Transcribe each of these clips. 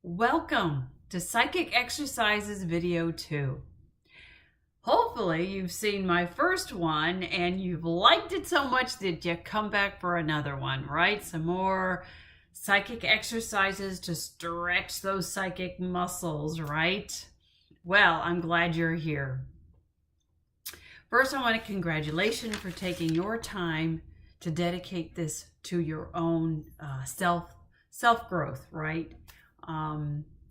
Welcome to Psychic Exercises Video 2. Hopefully you've seen my first one and you've liked it so much that you come back for another one, right? Some more psychic exercises to stretch those psychic muscles, right? Well, I'm glad you're here. First, I want to congratulate you for taking your time to dedicate this to your own self-growth, right?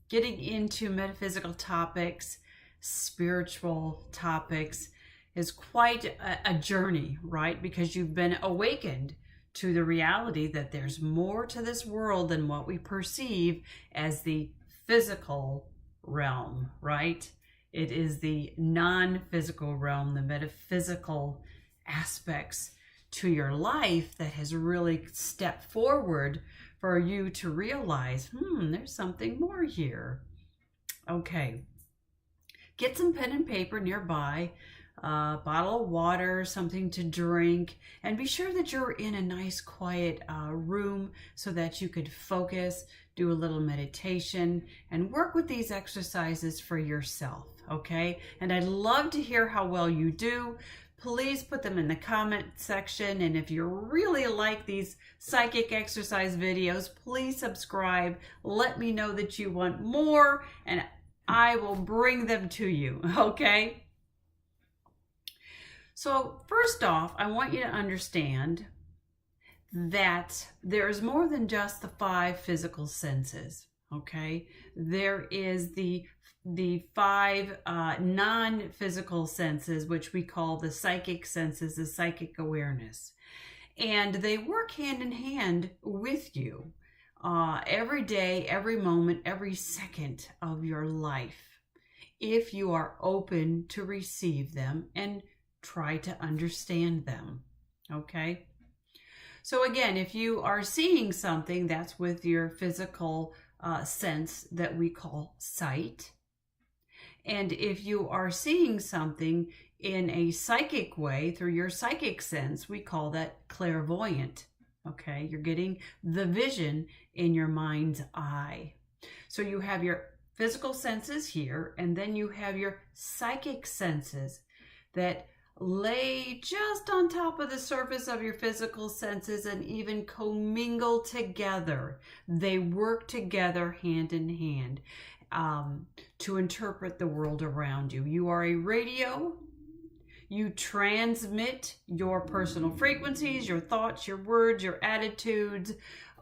Getting into metaphysical topics, spiritual topics is quite a journey, right? Because you've been awakened to the reality that there's more to this world than what we perceive as the physical realm, right? It is the non-physical realm, the metaphysical aspects to your life that has really stepped forward for you to realize, there's something more here. Okay, get some pen and paper nearby, a bottle of water, something to drink, and be sure that you're in a nice quiet room so that you could focus, do a little meditation, and work with these exercises for yourself, okay? And I'd love to hear how well you do. Please put them in the comment section, and if you really like these psychic exercise videos, please subscribe. Let me know that you want more, and I will bring them to you, okay? So first off, I want you to understand that there is more than just the 5 physical senses, okay? There is the 5 non-physical senses, which we call the psychic senses, the psychic awareness. And they work hand in hand with you every day, every moment, every second of your life, if you are open to receive them and try to understand them, okay? So again, if you are seeing something, that's with your physical sense that we call sight. And if you are seeing something in a psychic way through your psychic sense, we call that clairvoyant, okay? You're getting the vision in your mind's eye. So you have your physical senses here, and then you have your psychic senses that lay just on top of the surface of your physical senses and even commingle together. They work together hand in hand to interpret the world around you. You are a radio. You transmit your personal frequencies, your thoughts, your words, your attitudes,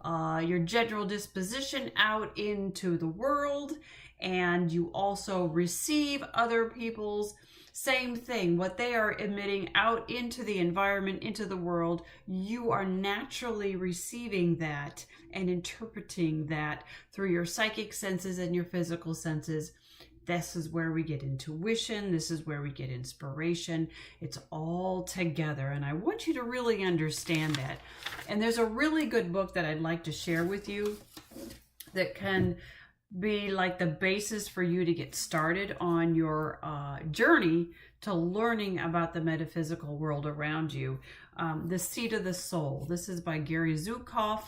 your general disposition out into the world, and you also receive other people's same thing, what they are emitting out into the environment, into the world. You are naturally receiving that and interpreting that through your psychic senses and your physical senses. This is where we get intuition. This is where we get inspiration. It's all together, and I want you to really understand that. And there's a really good book that I'd like to share with you that can be like the basis for you to get started on your journey to learning about the metaphysical world around you. The Seat of the Soul. This is by Gary Zukav.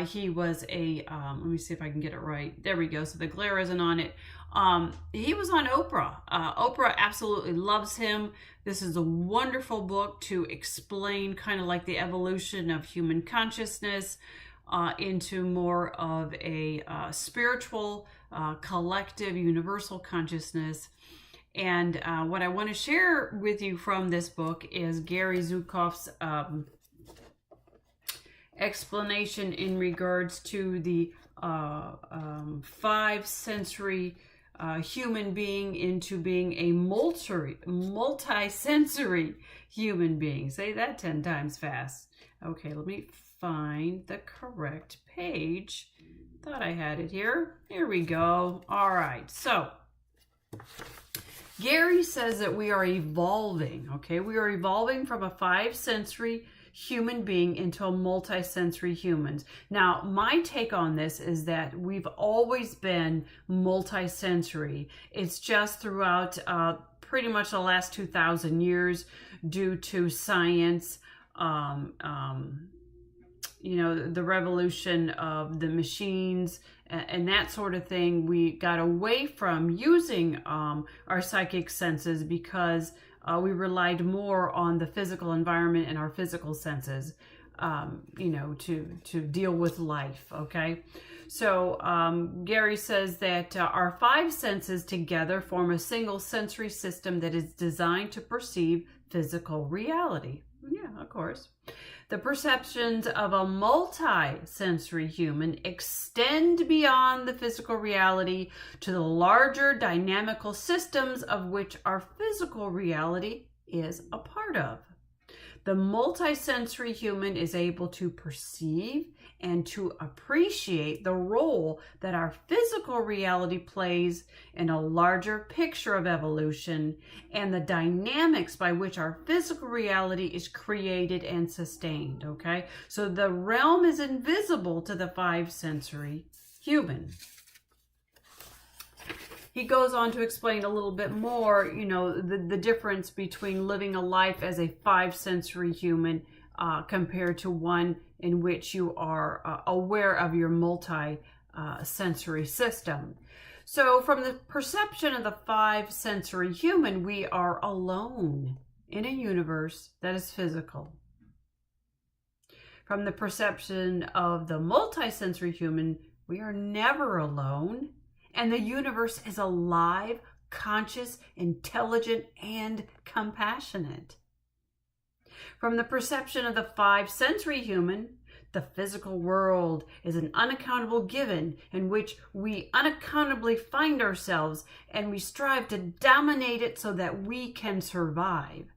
He was a, let me see if I can get it right. There we go. So the glare isn't on it. He was on Oprah. Oprah absolutely loves him. This is a wonderful book to explain kind of like the evolution of human consciousness, into more of a spiritual, collective, universal consciousness. And what I want to share with you from this book is Gary Zukav's explanation in regards to the 5 sensory human being into being a multisensory human being. Say that 10 times fast. Okay, let me find the correct page. Thought I had it here. Here we go. All right. So Gary says that we are evolving, okay? We are evolving from a 5 sensory human being into a multisensory humans. Now, my take on this is that we've always been multisensory. It's just throughout pretty much the last 2,000 years due to science, the revolution of the machines and that sort of thing, we got away from using our psychic senses because we relied more on the physical environment and our physical senses, to deal with life. Okay. So Gary says that our 5 senses together form a single sensory system that is designed to perceive physical reality. Yeah, of course. The perceptions of a multi-sensory human extend beyond the physical reality to the larger dynamical systems of which our physical reality is a part of. The multisensory human is able to perceive and to appreciate the role that our physical reality plays in a larger picture of evolution and the dynamics by which our physical reality is created and sustained, okay? So the realm is invisible to the 5-sensory human. He goes on to explain a little bit more, the difference between living a life as a 5-sensory human compared to one in which you are aware of your multi-sensory system. So from the perception of the 5-sensory human, we are alone in a universe that is physical. From the perception of the multisensory human, we are never alone. And the universe is alive, conscious, intelligent, and compassionate. From the perception of the 5-sensory human, the physical world is an unaccountable given in which we unaccountably find ourselves, and we strive to dominate it so that we can survive.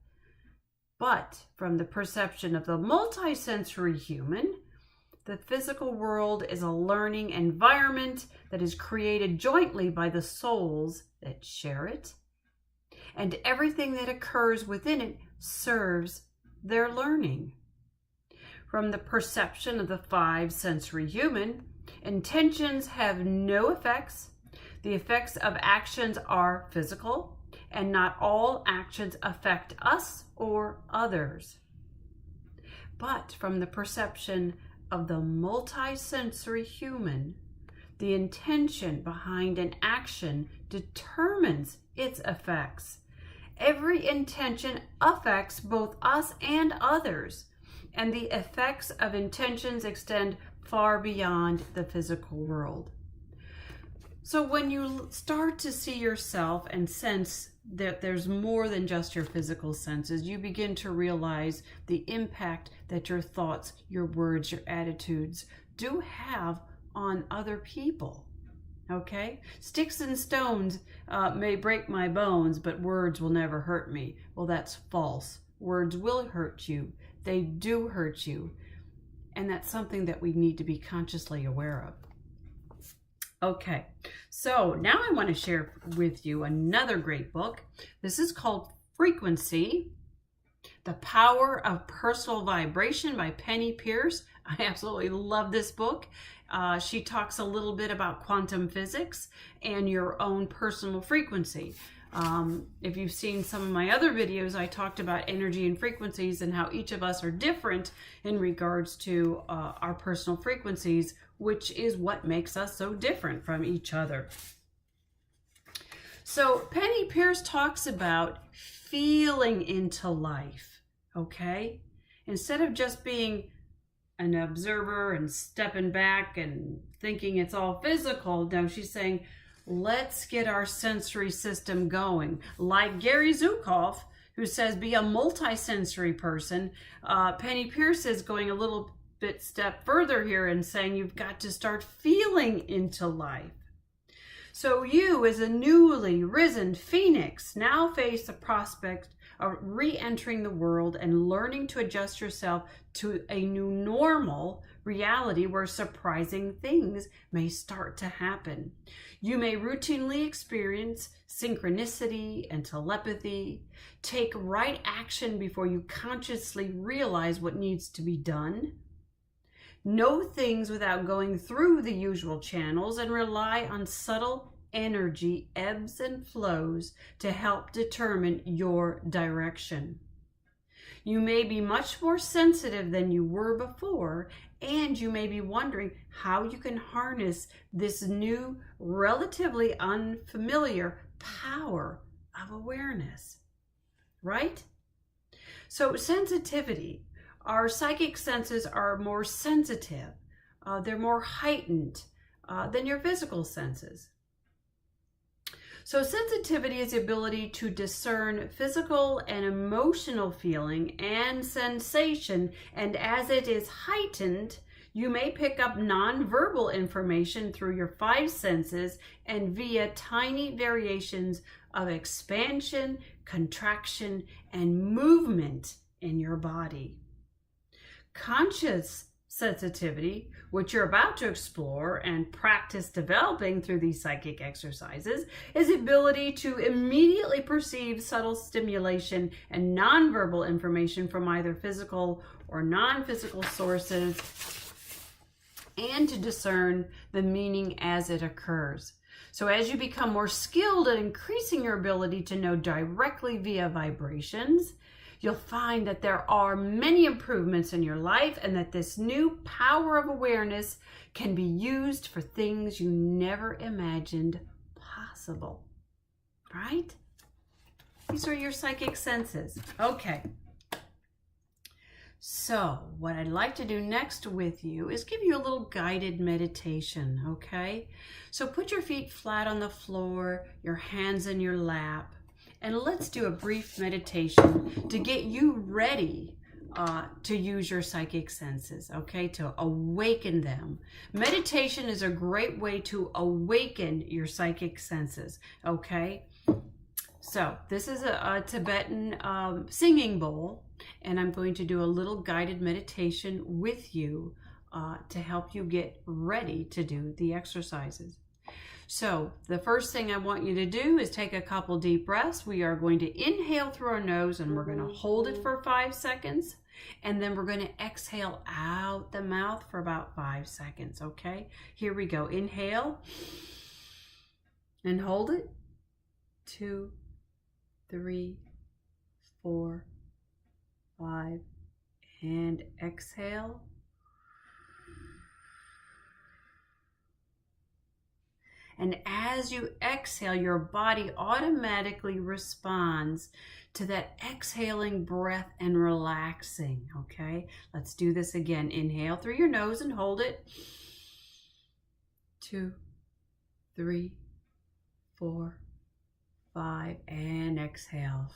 But from the perception of the multisensory human, the physical world is a learning environment that is created jointly by the souls that share it, and everything that occurs within it serves their learning. From the perception of the 5-sensory human, intentions have no effects. The effects of actions are physical, and not all actions affect us or others. But from the perception of the multisensory human, the intention behind an action determines its effects. Every intention affects both us and others, and the effects of intentions extend far beyond the physical world. So when you start to see yourself and sense that there's more than just your physical senses, you begin to realize the impact that your thoughts, your words, your attitudes do have on other people. Okay? Sticks and stones may break my bones, but words will never hurt me. Well, that's false. Words will hurt you. They do hurt you. And that's something that we need to be consciously aware of. Okay, so now I want to share with you another great book. This is called Frequency, The Power of Personal Vibration by Penny Pierce. I absolutely love this book. She talks a little bit about quantum physics and your own personal frequency. If you've seen some of my other videos, I talked about energy and frequencies and how each of us are different in regards to our personal frequencies, which is what makes us so different from each other. So Penny Pierce talks about feeling into life, okay? Instead of just being an observer and stepping back and thinking it's all physical, now she's saying, let's get our sensory system going. Like Gary Zukav, who says be a multisensory person, Penny Pierce is going a little bit step further here and saying you've got to start feeling into life. So you, as a newly risen phoenix, now face the prospect of re-entering the world and learning to adjust yourself to a new normal reality where surprising things may start to happen. You may routinely experience synchronicity and telepathy. Take right action before you consciously realize what needs to be done. Know things without going through the usual channels and rely on subtle energy ebbs and flows to help determine your direction. You may be much more sensitive than you were before And you may be wondering how you can harness this new, relatively unfamiliar power of awareness, right? So sensitivity, our psychic senses are more sensitive. They're more heightened than your physical senses. So sensitivity is the ability to discern physical and emotional feeling and sensation, and as it is heightened, you may pick up nonverbal information through your five senses and via tiny variations of expansion, contraction, and movement in your body. Conscious sensitivity, which you're about to explore and practice developing through these psychic exercises, is the ability to immediately perceive subtle stimulation and nonverbal information from either physical or non-physical sources, and to discern the meaning as it occurs. So as you become more skilled at increasing your ability to know directly via vibrations, you'll find that there are many improvements in your life and that this new power of awareness can be used for things you never imagined possible, right? These are your psychic senses. Okay. So what I'd like to do next with you is give you a little guided meditation, okay? So put your feet flat on the floor, your hands in your lap, and let's do a brief meditation to get you ready to use your psychic senses, okay? To awaken them. Meditation is a great way to awaken your psychic senses, okay? So this is a Tibetan singing bowl, and I'm going to do a little guided meditation with you to help you get ready to do the exercises. So the first thing I want you to do is take a couple deep breaths. We are going to inhale through our nose and we're going to hold it for 5 seconds. And then we're going to exhale out the mouth for about 5 seconds, okay? Here we go. Inhale and hold it. 2, 3, 4, 5, and exhale. And as you exhale, your body automatically responds to that exhaling breath and relaxing, okay? Let's do this again. Inhale through your nose and hold it. 2, 3, 4, 5, and exhale.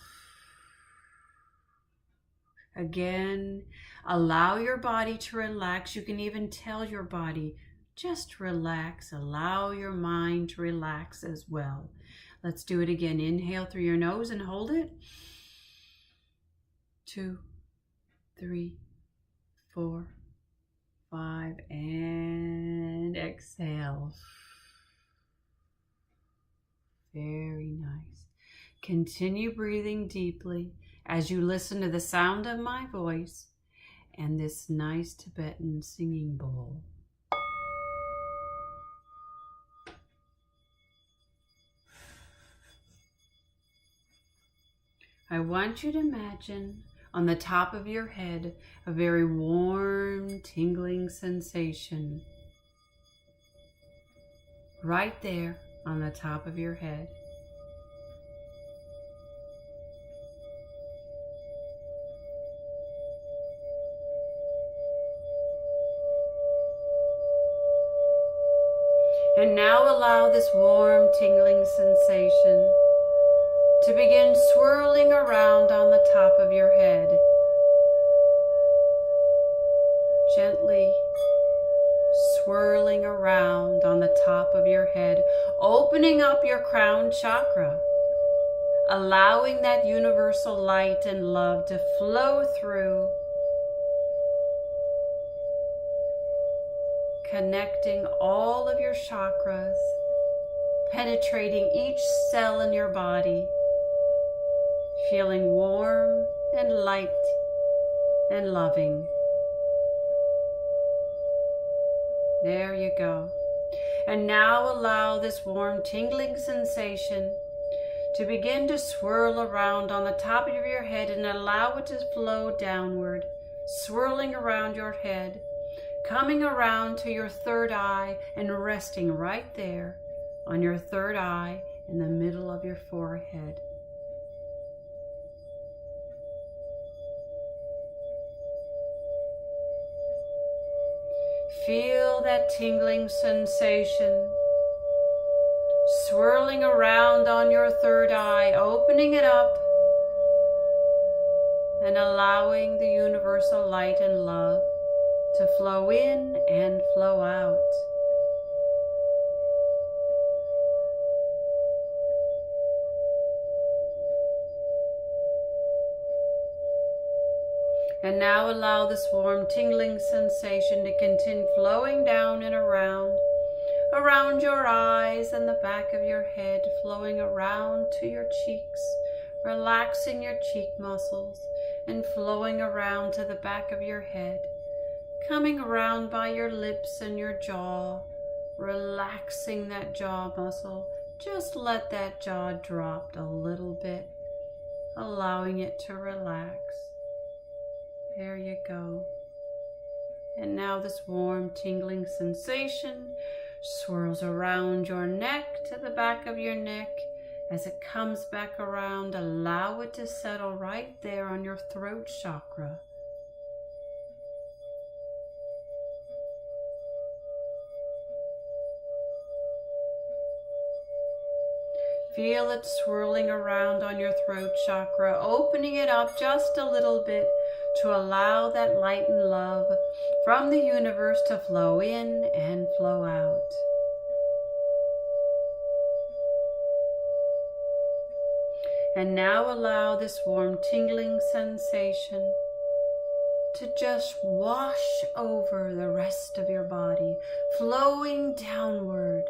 Again, allow your body to relax. You can even tell your body, just relax. Allow your mind to relax as well. Let's do it again. Inhale through your nose and hold it. 2, 3, 4, 5, and exhale. Very nice. Continue breathing deeply as you listen to the sound of my voice and this nice Tibetan singing bowl. I want you to imagine on the top of your head a very warm, tingling sensation right there on the top of your head. And now allow this warm, tingling sensation to begin swirling around on the top of your head. Gently swirling around on the top of your head, opening up your crown chakra, allowing that universal light and love to flow through, connecting all of your chakras, penetrating each cell in your body, feeling warm and light and loving. There you go. And now allow this warm, tingling sensation to begin to swirl around on the top of your head and allow it to flow downward, swirling around your head, coming around to your third eye and resting right there on your third eye in the middle of your forehead. Feel that tingling sensation swirling around on your third eye, opening it up and allowing the universal light and love to flow in and flow out. And now allow this warm tingling sensation to continue flowing down and around your eyes and the back of your head, flowing around to your cheeks, relaxing your cheek muscles and flowing around to the back of your head, coming around by your lips and your jaw, relaxing that jaw muscle. Just let that jaw drop a little bit, allowing it to relax. There you go. And now this warm tingling sensation swirls around your neck to the back of your neck. As it comes back around, allow it to settle right there on your throat chakra. Feel it swirling around on your throat chakra, opening it up just a little bit to allow that light and love from the universe to flow in and flow out. And now allow this warm tingling sensation to just wash over the rest of your body, flowing downward.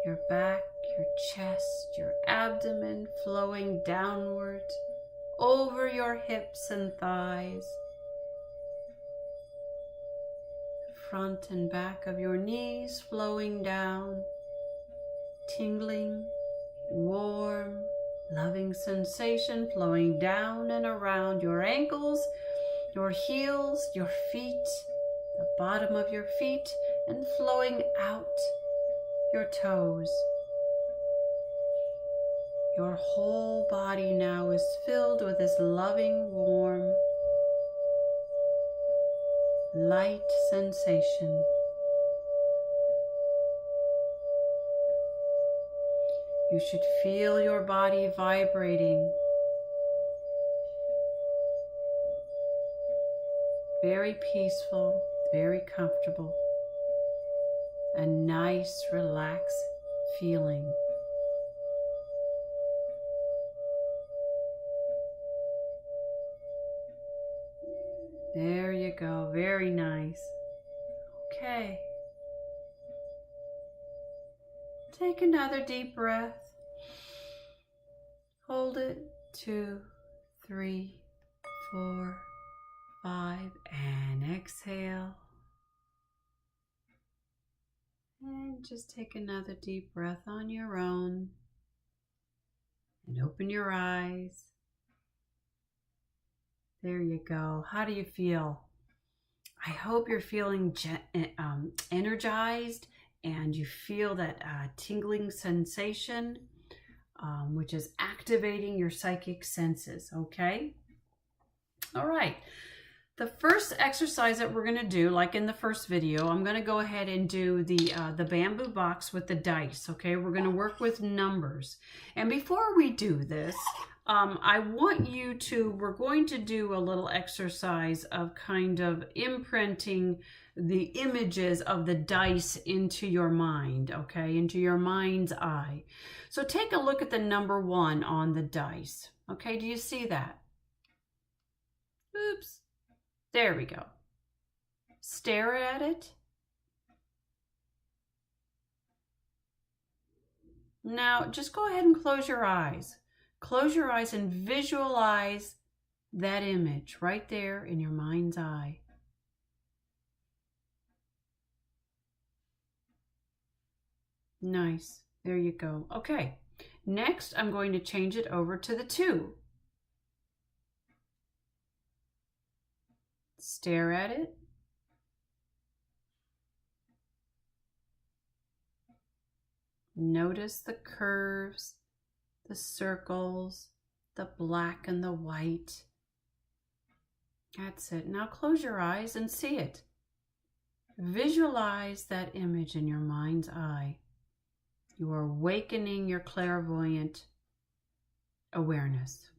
Your back, your chest, your abdomen flowing downward over your hips and thighs, front and back of your knees flowing down, tingling, warm, loving sensation flowing down and around your ankles, your heels, your feet, the bottom of your feet, and flowing out your toes. Your whole body now is filled with this loving, warm, light sensation. You should feel your body vibrating. Very peaceful, very comfortable. A nice, relaxed feeling. There you go, very nice. Okay. Take another deep breath. Hold it, 2, 3, 4, 5, and exhale. And just take another deep breath on your own. And open your eyes. There you go. How do you feel? I hope you're feeling energized and you feel that tingling sensation, which is activating your psychic senses, okay? All right. The first exercise that we're going to do, like in the first video, I'm going to go ahead and do the bamboo box with the dice, okay? We're going to work with numbers. And before we do this, I want you to, we're going to do a little exercise of kind of imprinting the images of the dice into your mind, okay? Into your mind's eye. So take a look at the number 1 on the dice, okay? Do you see that? Oops. There we go. Stare at it. Now, just go ahead and close your eyes. Close your eyes and visualize that image right there in your mind's eye. Nice. There you go. Okay. Next, I'm going to change it over to the 2. Stare at it. Notice the curves, the circles, the black and the white. That's it. Now close your eyes and see it. Visualize that image in your mind's eye. You are awakening your clairvoyant awareness.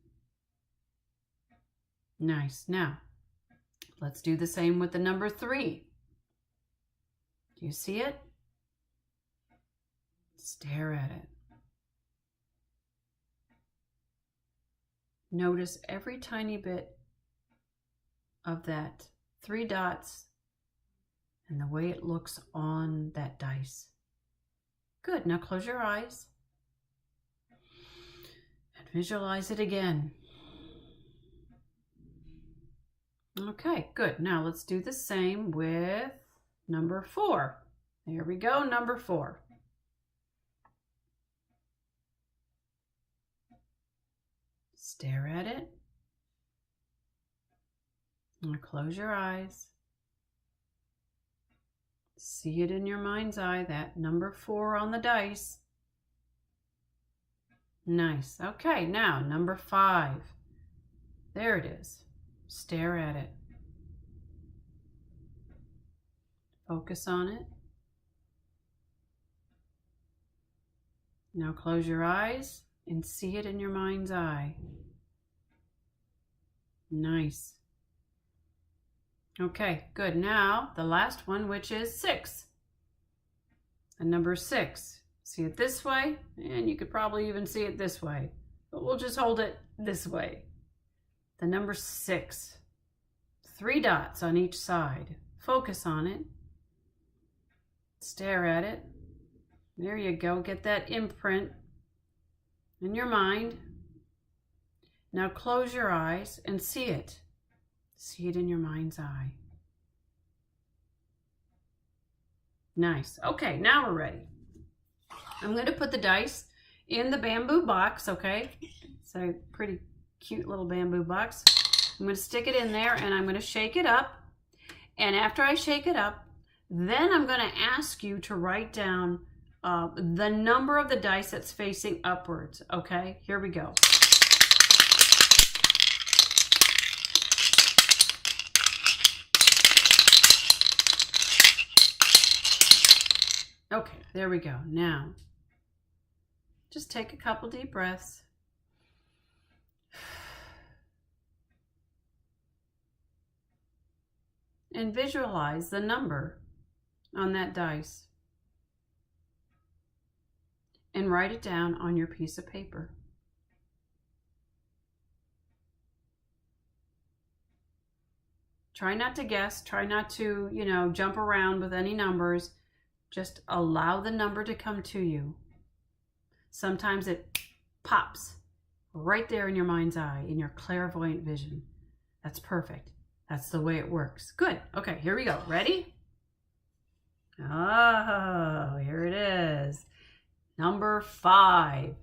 Nice. Now, let's do the same with the number 3. Do you see it? Stare at it. Notice every tiny bit of that 3 dots and the way it looks on that dice. Good. Now close your eyes and visualize it again. Okay, good. Now let's do the same with number 4. Here we go, number 4. Stare at it. Now close your eyes. See it in your mind's eye, that number 4 on the dice. Nice. Okay, now number 5. There it is. Stare at it. Focus on it. Now close your eyes and see it in your mind's eye. Nice. Okay, good. Now, the last one, which is 6. And number 6. See it this way, and you could probably even see it this way. But we'll just hold it this way. The number 6. 3 dots on each side. Focus on it. Stare at it. There you go. Get that imprint in your mind. Now close your eyes and see it. See it in your mind's eye. Nice. Okay, now we're ready. I'm going to put the dice in the bamboo box, okay? It's a pretty cute little bamboo box. I'm going to stick it in there and I'm going to shake it up. And after I shake it up, then I'm going to ask you to write down the number of the dice that's facing upwards, okay? Here we go. Okay, there we go. Now, just take a couple deep breaths. And visualize the number on that dice. And write it down on your piece of paper. Try not to guess. Try not to, jump around with any numbers. Just allow the number to come to you. Sometimes it pops right there in your mind's eye, in your clairvoyant vision. That's perfect. That's the way it works. Good. Okay, here we go. Ready? Oh, here it is. Number 5.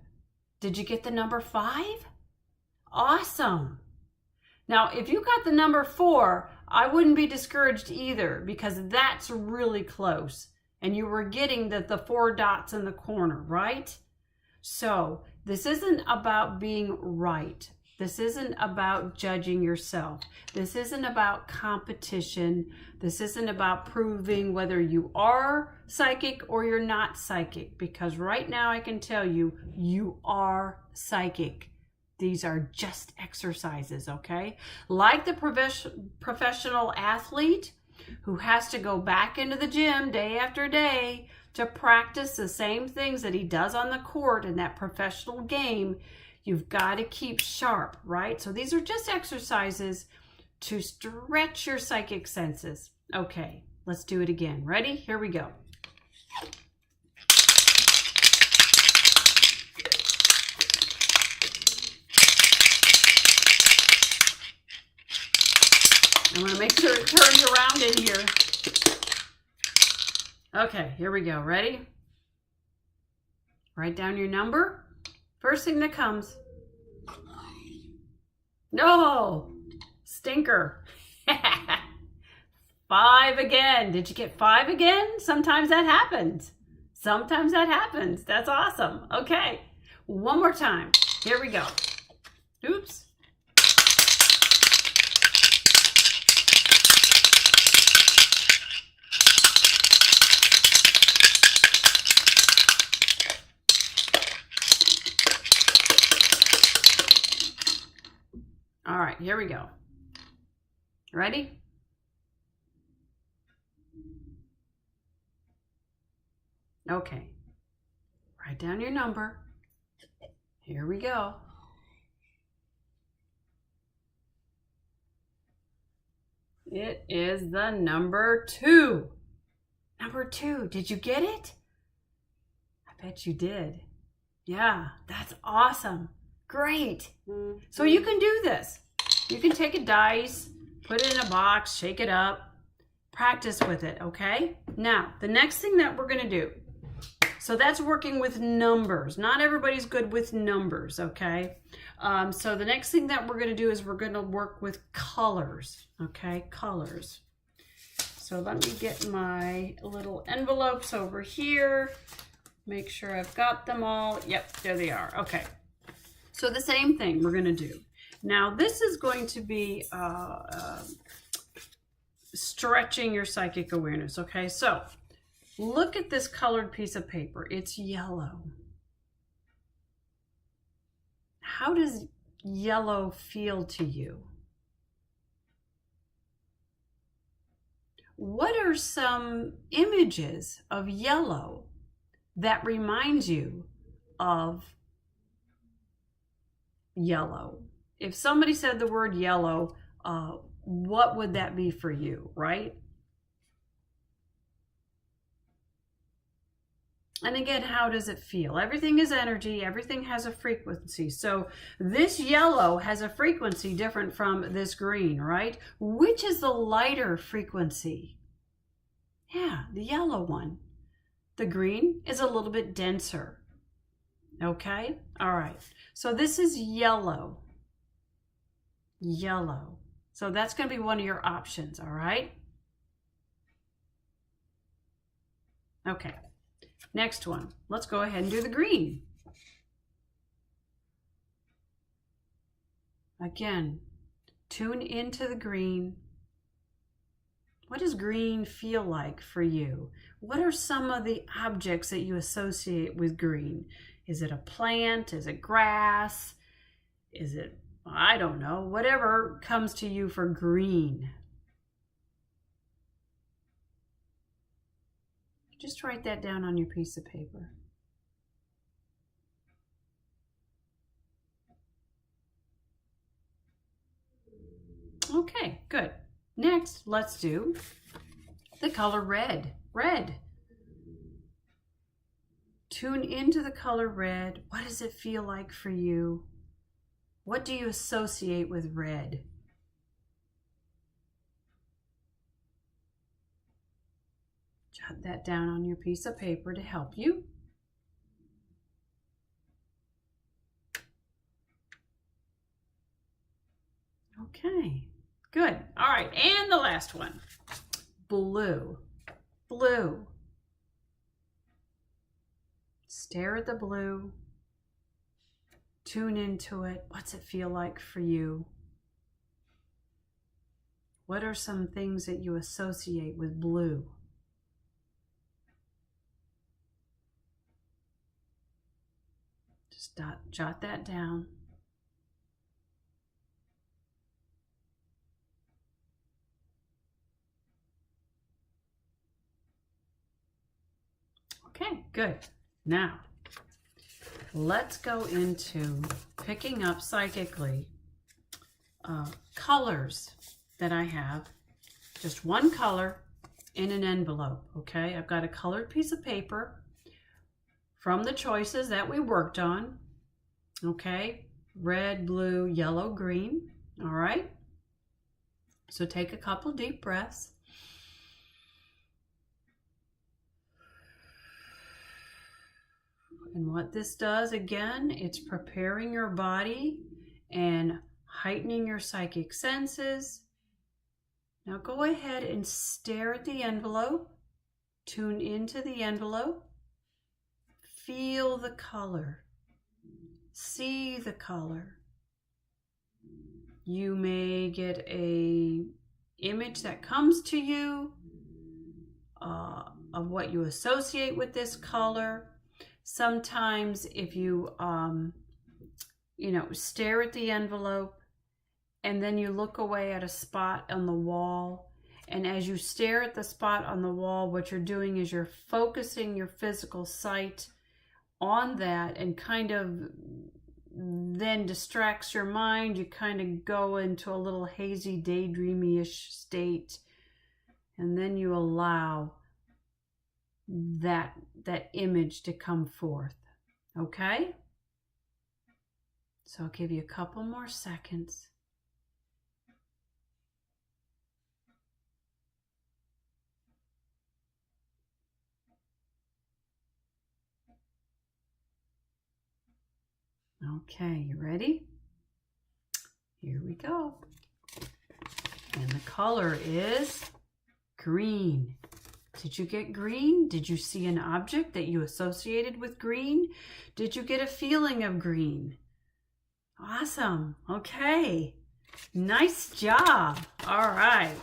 Did you get the number 5? Awesome. Now, if you got the number 4, I wouldn't be discouraged either because that's really close. And you were getting the 4 dots in the corner, right? So this isn't about being right. This isn't about judging yourself. This isn't about competition. This isn't about proving whether you are psychic or you're not psychic. Because right now I can tell you, you are psychic. These are just exercises, okay? Like the professional athlete who has to go back into the gym day after day to practice the same things that he does on the court in that professional game. You've got to keep sharp, right? So these are just exercises to stretch your psychic senses. Okay, let's do it again. Ready? Here we go. I want to make sure it turns around in here. Okay, here we go. Ready? Write down your number. First thing that comes. No! Stinker. 5 again. Did you get 5 again? Sometimes that happens. Sometimes that happens. That's awesome. Okay, one more time. Here we go. Oops. All right, here we go. Ready? Okay. Write down your number. Here we go. It is the number 2. Number 2. Did you get it? I bet you did. Yeah, that's awesome. Great. So you can do this. You can take a dice, put it in a box, shake it up, practice with it, okay? Now, the next thing that we're going to do, so that's working with numbers. Not everybody's good with numbers, okay? So the next thing that we're going to do is we're going to work with colors, okay? Colors. So let me get my little envelopes over here. Make sure I've got them all. Yep, there they are. Okay. So the same thing we're going to do. Now this is going to be stretching your psychic awareness, okay? So look at this colored piece of paper. It's yellow. How does yellow feel to you? What are some images of yellow that remind you of yellow? If somebody said the word yellow, what would that be for you, right? And again, how does it feel? Everything is energy. Everything has a frequency. So this yellow has a frequency different from this green, right? Which is the lighter frequency? Yeah, the yellow one. The green is a little bit denser. Okay? All right. So this is yellow. Yellow. So that's going to be one of your options, all right? Okay. Next one. Let's go ahead and do the green. Again, tune into the green. What does green feel like for you? What are some of the objects that you associate with green? Is it a plant? Is it grass? Is it, I don't know, whatever comes to you for green. Just write that down on your piece of paper. Okay, good. Next, let's do the color red. Red. Tune into the color red. What does it feel like for you? What do you associate with red? Jot that down on your piece of paper to help you. Okay, good. All right, and the last one. Blue. Blue. Stare at the blue. Tune into it. What's it feel like for you? What are some things that you associate with blue? Just jot that down. Okay, good. Now, let's go into picking up psychically colors that I have. Just one color in an envelope, okay? I've got a colored piece of paper from the choices that we worked on, okay? Red, blue, yellow, green, all right? So take a couple deep breaths. And what this does, again, it's preparing your body and heightening your psychic senses. Now go ahead and stare at the envelope. Tune into the envelope. feel the color, see the color. You may get a image that comes to you of what you associate with this color. Sometimes if you, stare at the envelope and then you look away at a spot on the wall, and as you stare at the spot on the wall, what you're doing is you're focusing your physical sight on that, and kind of then distracts your mind. You kind of go into a little hazy, daydreamy-ish state, and then you allow that image to come forth. Okay? So I'll give you a couple more seconds. Okay, you ready? Here we go. And the color is green. Did you get green? Did you see an object that you associated with green? Did you get a feeling of green? Awesome. Okay. Nice job. All right.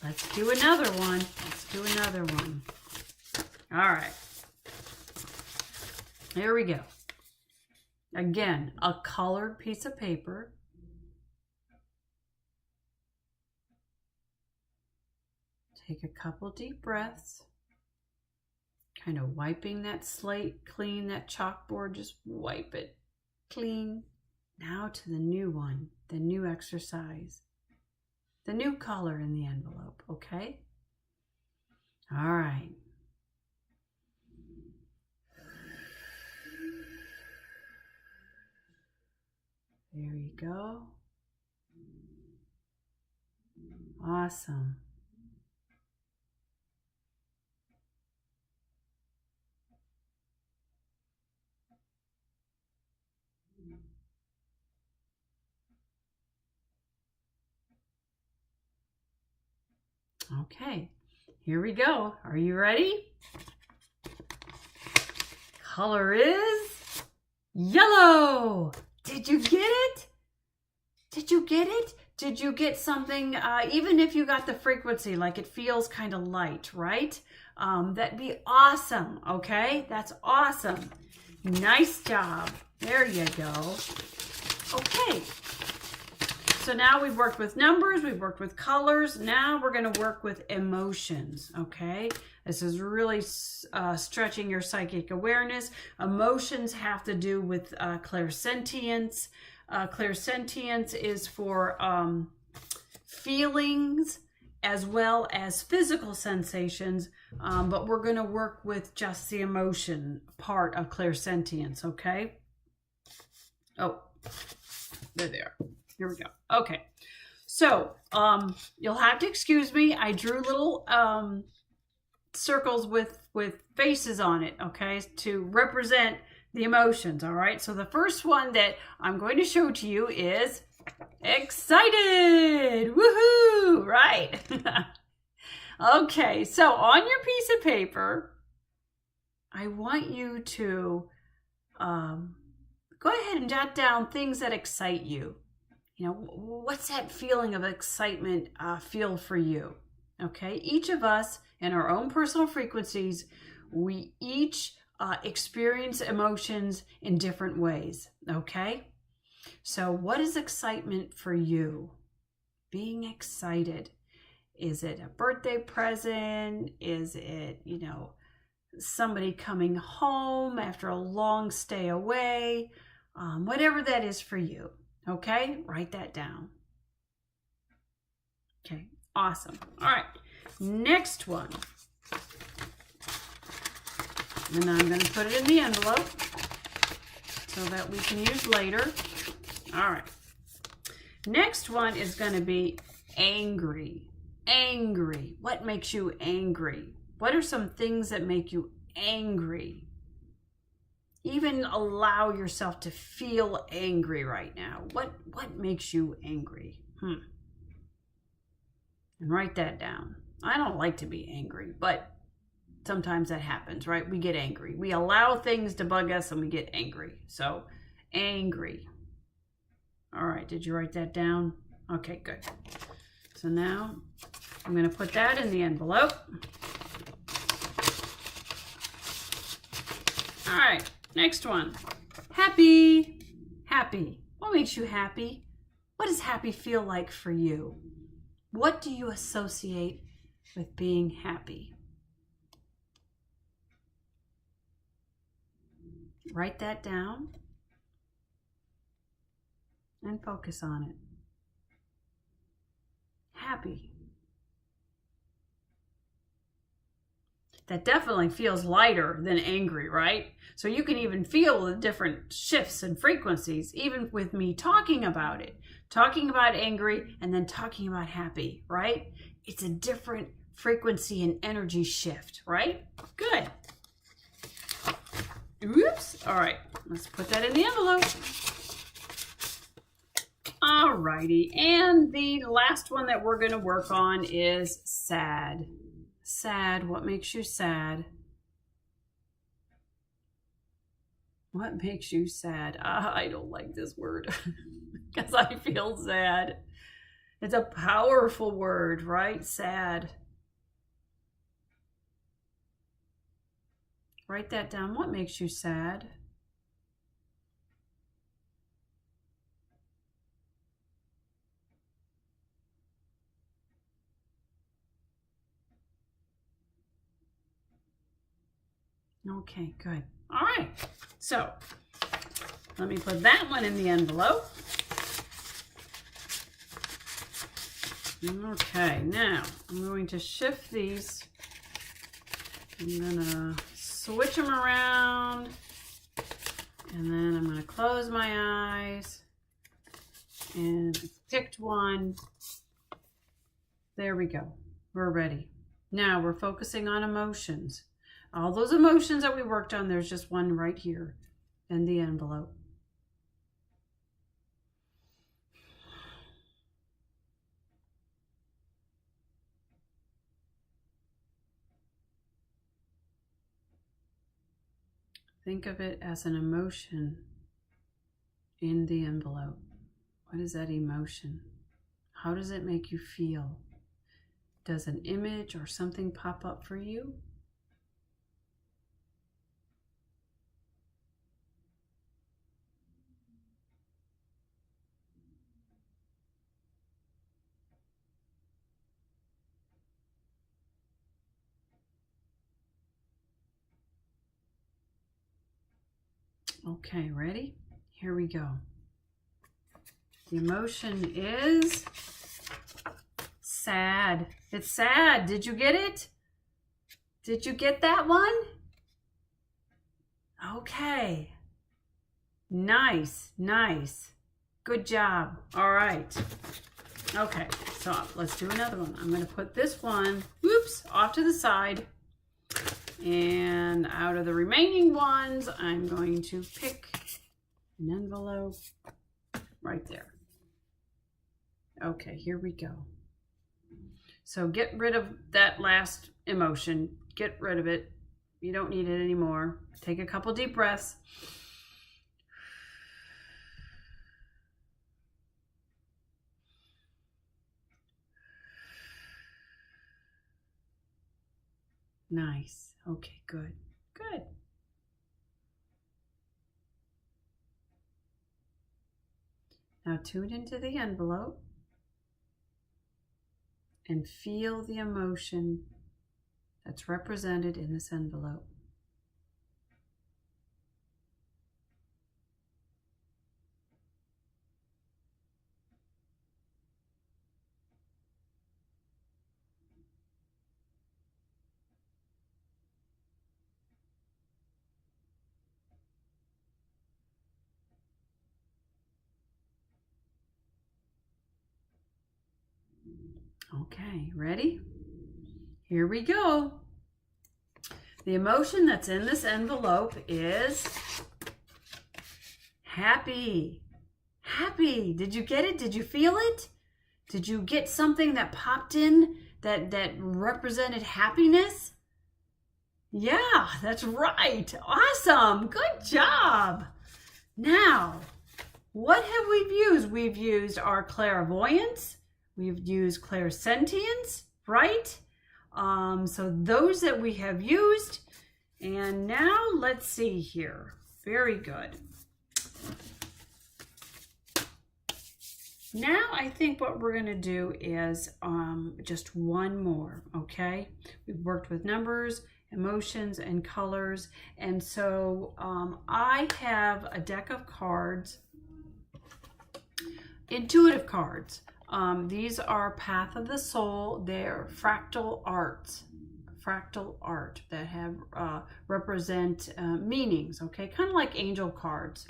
Let's do another one. All right. Here we go. Again, a colored piece of paper. Take a couple deep breaths. Kind of wiping that slate clean, that chalkboard, just wipe it clean. Now to the new one, the new exercise, the new color in the envelope, okay? All right. There you go. Awesome. Okay, here we go. Are you ready? Color is yellow. Did you get it? Did you get it? Did you get something, even if you got the frequency, like it feels kind of light, right? That'd be awesome, okay? That's awesome. Nice job. There you go. Okay. So now we've worked with numbers, we've worked with colors. Now we're going to work with emotions, okay? This is really stretching your psychic awareness. Emotions have to do with clairsentience. Clairsentience is for feelings as well as physical sensations, but we're going to work with just the emotion part of clairsentience, okay? Oh, there they are. Here we go. Okay, so you'll have to excuse me. I drew little circles with faces on it, okay, to represent the emotions, all right? So the first one that I'm going to show to you is excited. Woohoo, right? Okay, so on your piece of paper, I want you to go ahead and jot down things that excite you. You know, what's that feeling of excitement feel for you? Okay, each of us in our own personal frequencies, we each experience emotions in different ways, okay? So what is excitement for you? Being excited. Is it a birthday present? Is it, somebody coming home after a long stay away? Whatever that is for you. Okay, write that down. Okay, awesome. All right, next one. And I'm going to put it in the envelope so that we can use later. All right. Next one is going to be angry. Angry. What makes you angry? What are some things that make you angry? Even allow yourself to feel angry right now. What makes you angry? And write that down. I don't like to be angry, but sometimes that happens, right? We get angry. We allow things to bug us and we get angry. So, angry. All right, did you write that down? Okay, good. So now I'm going to put that in the envelope. All right, next one. Happy. Happy. What makes you happy? What does happy feel like for you? What do you associate with being happy? Write that down and focus on it. Happy. That definitely feels lighter than angry, right? So you can even feel the different shifts and frequencies, even with me talking about it. Talking about angry and then talking about happy, right? It's a different frequency and energy shift, right? Good. Oops. All right, let's put that in the envelope. All righty, and the last one that we're going to work on is sad. Sad. What makes you sad? What makes you sad? I don't like this word because I feel sad. It's a powerful word, right? Sad. Write that down. What makes you sad? Okay, good. All right. So let me put that one in the envelope. Okay, now I'm going to shift these. I'm going to switch them around. And then I'm going to close my eyes. And picked one. There we go. We're ready. Now we're focusing on emotions. All those emotions that we worked on, there's just one right here in the envelope. Think of it as an emotion in the envelope. What is that emotion? How does it make you feel? Does an image or something pop up for you? Okay, ready? Here we go. The emotion is sad. It's sad. Did you get it? Did you get that one? Okay. Nice, nice. Good job. All right. Okay, so let's do another one. I'm going to put this one, whoops, off to the side. And out of the remaining ones, I'm going to pick an envelope right there. Okay, here we go. So get rid of that last emotion. Get rid of it. You don't need it anymore. Take a couple deep breaths. Nice. Okay, good. Good. Now tune into the envelope and feel the emotion that's represented in this envelope. Okay, ready? Here we go. The emotion that's in this envelope is happy. Happy. Did you get it? Did you feel it? Did you get something that popped in that represented happiness? Yeah, that's right. Awesome. Good job. Now, what have we used? We've used our clairvoyance. We've used clairsentience, right? So those that we have used. And now let's see here. Very good. Now I think what we're going to do is just one more, okay? We've worked with numbers, emotions, and colors. And so I have a deck of cards, intuitive cards. These are Path of the Soul. They're fractal art that have represent meanings, okay? Kind of like angel cards.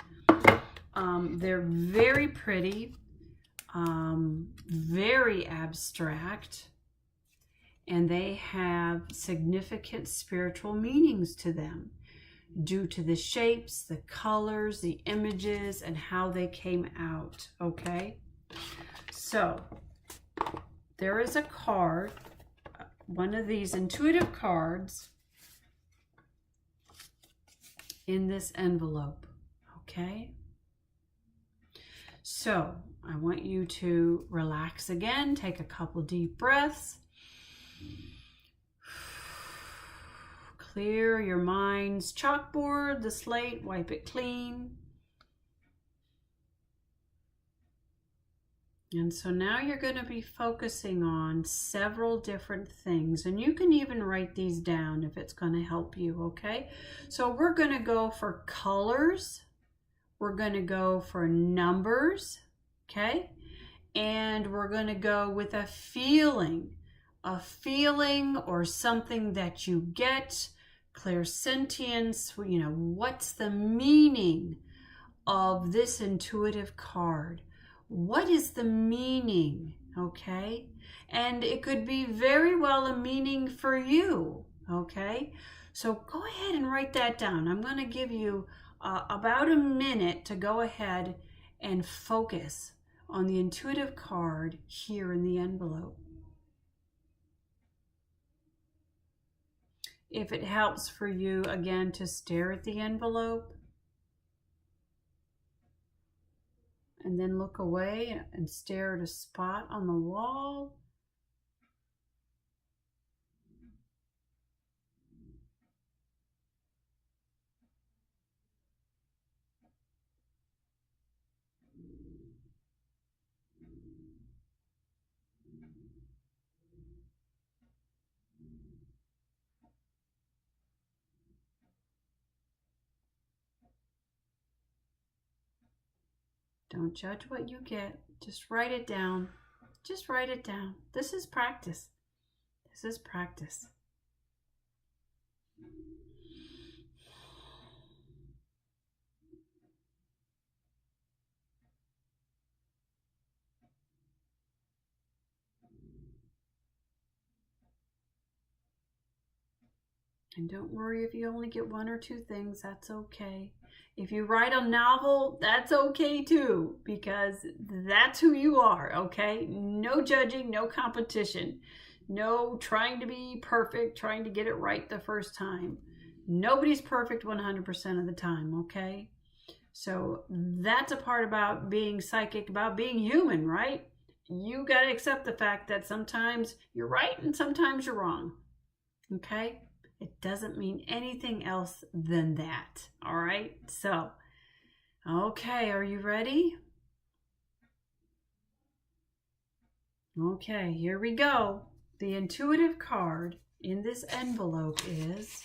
They're very pretty. Very abstract, and they have significant spiritual meanings to them due to the shapes, the colors, the images, and how they came out, okay? So there is a card, one of these intuitive cards in this envelope, okay? So I want you to relax again, take a couple deep breaths, clear your mind's chalkboard, the slate, wipe it clean. And so now you're going to be focusing on several different things, and you can even write these down if it's going to help you, okay? So we're going to go for colors, we're going to go for numbers, okay? And we're going to go with a feeling or something that you get, clairsentience, you know, what's the meaning of this intuitive card? What is the meaning, okay? And it could be very well a meaning for you, okay? So go ahead and write that down. I'm going to give you about a minute to go ahead and focus on the intuitive card here in the envelope. If it helps for you, again, to stare at the envelope and then look away and stare at a spot on the wall. Don't judge what you get. Just write it down. Just write it down. This is practice. This is practice. And don't worry if you only get one or two things, that's okay. If you write a novel, that's okay too, because that's who you are, okay? No judging, no competition, no trying to be perfect, trying to get it right the first time. Nobody's perfect 100% of the time, okay? So that's a part about being psychic, about being human, right? You got to accept the fact that sometimes you're right and sometimes you're wrong, okay? It doesn't mean anything else than that, all right? So, okay, are you ready? Okay, here we go. The intuitive card in this envelope is...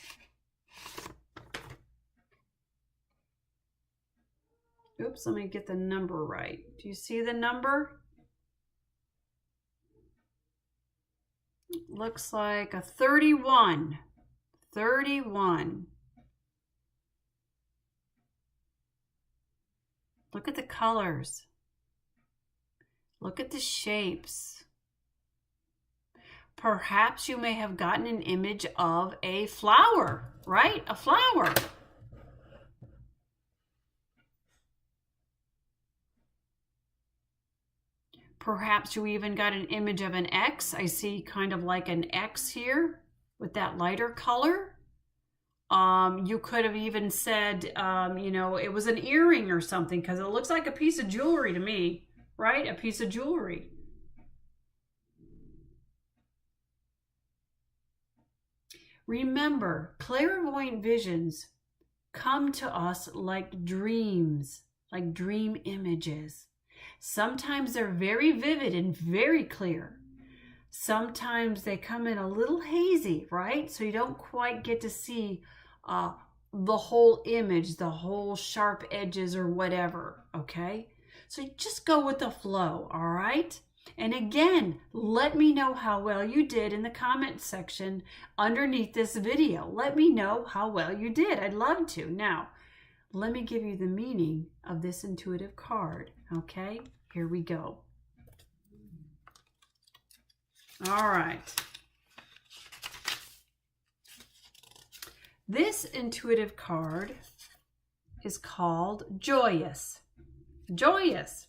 Oops, let me get the number right. Do you see the number? Looks like a 31. 31. Look at the colors. Look at the shapes. Perhaps you may have gotten an image of a flower, right? A flower. Perhaps you even got an image of an X. I see kind of like an X here with that lighter color. You could have even said, it was an earring or something, because it looks like a piece of jewelry to me, right? A piece of jewelry. Remember, clairvoyant visions come to us like dreams, like dream images. Sometimes they're very vivid and very clear. Sometimes they come in a little hazy, right? So you don't quite get to see the whole image, the whole sharp edges or whatever, okay? So just go with the flow, all right? And again, let me know how well you did in the comment section underneath this video. Let me know how well you did. I'd love to. Now, let me give you the meaning of this intuitive card, okay? Here we go. All right. This intuitive card is called Joyous. Joyous.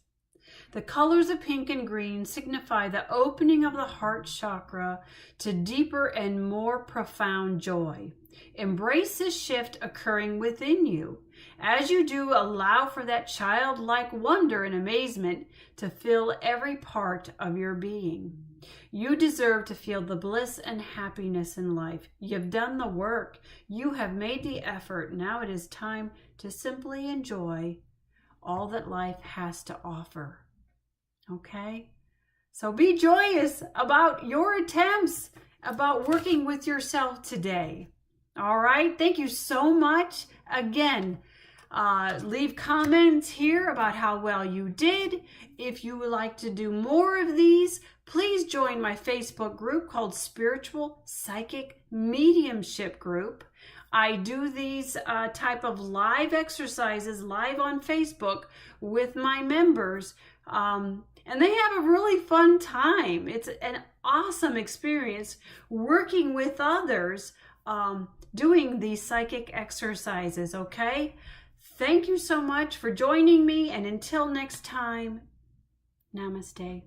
The colors of pink and green signify the opening of the heart chakra to deeper and more profound joy. Embrace this shift occurring within you. As you do, allow for that childlike wonder and amazement to fill every part of your being. You deserve to feel the bliss and happiness in life. You've done the work. You have made the effort. Now it is time to simply enjoy all that life has to offer. Okay? So be joyous about your attempts, about working with yourself today. All right? Thank you so much. Again, leave comments here about how well you did. If you would like to do more of these, please join my Facebook group called Spiritual Psychic Mediumship Group. I do these type of live exercises live on Facebook with my members, and they have a really fun time. It's an awesome experience working with others, doing these psychic exercises, okay? Thank you so much for joining me, and until next time, namaste.